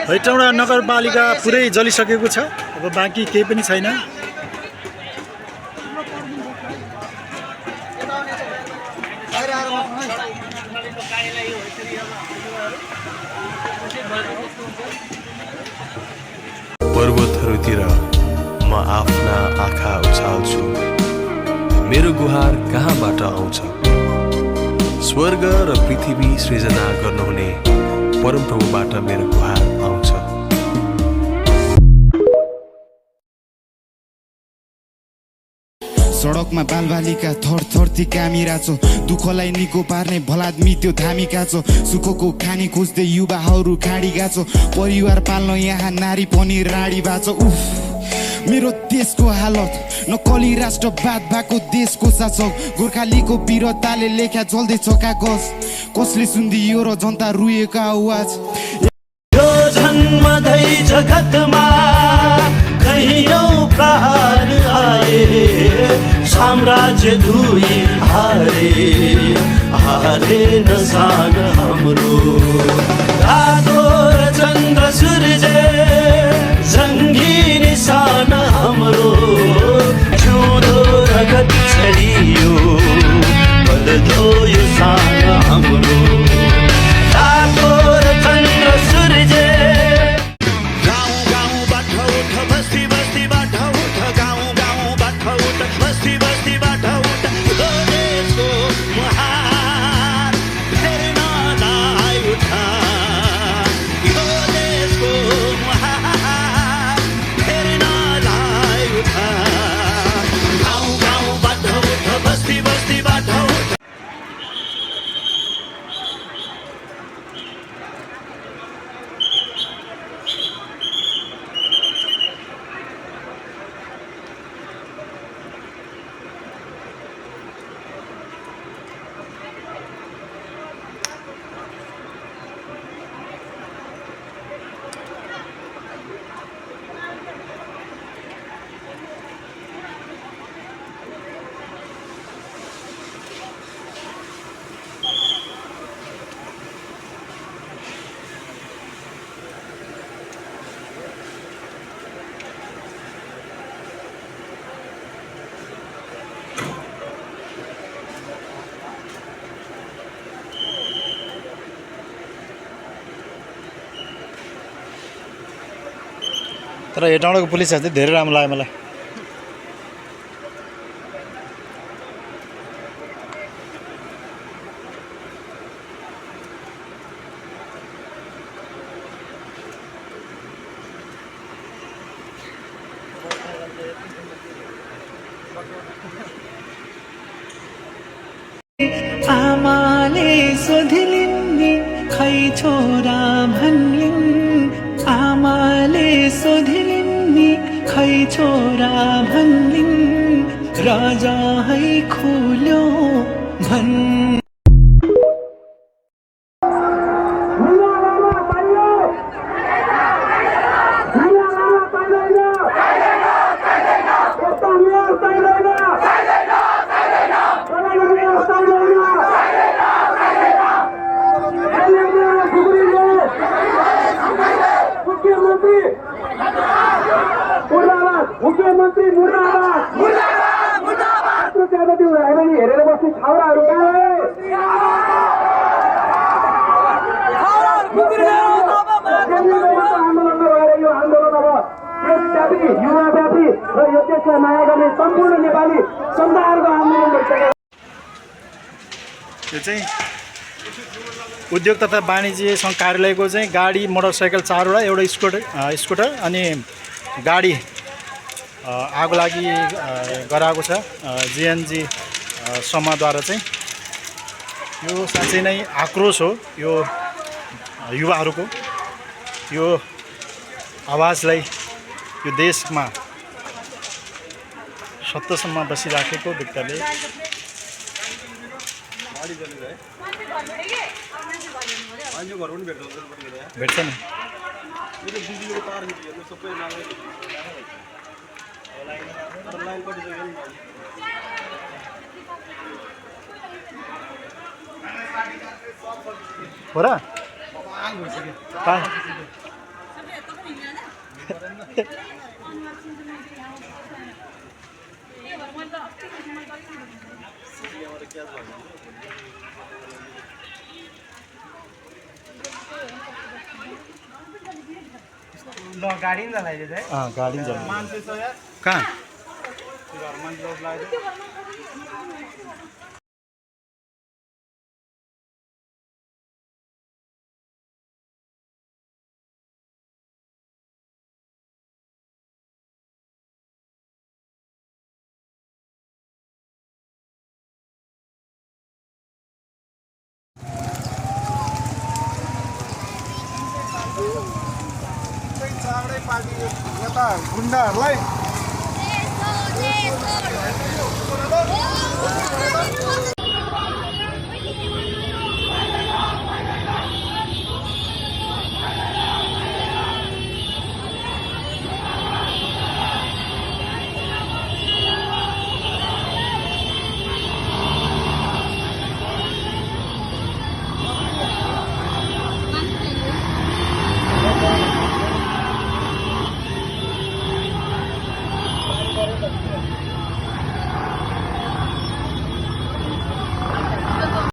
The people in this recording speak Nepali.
हैटौँडा नगरपालिका पुरै जलिसकेको छ। अब बाँकी केही पनि छैन। पर्वतहरूतिर म आफ्ना आँखा उछाल्छु, मेरो गुहार कहाँबाट आउँछ? स्वर्ग र पृथ्वी सृजना गर्नुहुने परमप्रभुबाट मेरो गुहार आउँछ। सडकमा बालबालिका थरथरती कामिराछो, दुःखलाई निको पार्ने भलादमी त्यो थामिका छो। सुखको खानी खोज्दै युवाहरू खाडी गाछो, परिवार पाल्न यहाँ नारी पनि राडी बाछो। उफ मेरो देशको हालत, नक्कली राष्ट्रवाद भएको देशको शासक, गोर्खालीको वीरताले लेख्या जल्दैछ कागज। कसले सुन्दियो र जनता रुएको आवाज? यो जन्मदै जगतमा कहियौं प्रहार आए, साम्राज्य दुई हारे हारे नसान हाम्रो। रातो र चन्द्र सूर्य जङ्गी निशान हाम्रो, जिउँदो रगत छरियो बल्दो यो सान हाम्रो। रातो र चन्द्र सूर्य गाउँ गाउँबाट उठ, बस्ती बस्तीबाट उठ, गाउँ गाउँबाट उठ, बस्ती बस्तीबाट उठ। यो देशको मुहार फेर्नलाई उठ, यो देशको मुहार फेर्नलाई उठ। गाउँ गाउँबाट उठ, बस्ती बस्तीबाट उठ। तर हेटौँडाको पुलिस चाहिँ धेरै राम्रो लाग्यो मलाई। आमाले सोधिलिन् नि खै छोरा भन्लिन्, आमाले सोधिलिन् नि खै छोरा भन्लिन्, राजा है खोल्यो भन्। मुख्यमन्त्री मुर्दाबाद, मुर्दाबाद, मुर्दाबाद। ज्यादा त्यो हामी हेरेर बस्ने छाउराहरू कहाँ गए? आन्दोलन नभएर यो आन्दोलन अब देशव्यापी, युवाव्यापी र यो देशलाई माया गर्ने सम्पूर्ण नेपाली समुदायहरूको आन्दोलन भइसक्यो। यो चाहिँ उद्योग तथा वाणिज्य सङ्घ कार्यालयको चाहिँ गाडी मोटरसाइकल 4वटा, एउटा स्कुटर अनि गाडी आगो लागि गराएको छ जिएनजी समूहद्वारा चाहिँ। यो साँच्चै नै आक्रोश हो यो युवाहरूको। यो आवाजलाई यो देशमा सत्तासम्म बसिराखेको व्यक्तिले भेट्छ नि। हो र गाडी कहाँ गुन्डाहरूलाई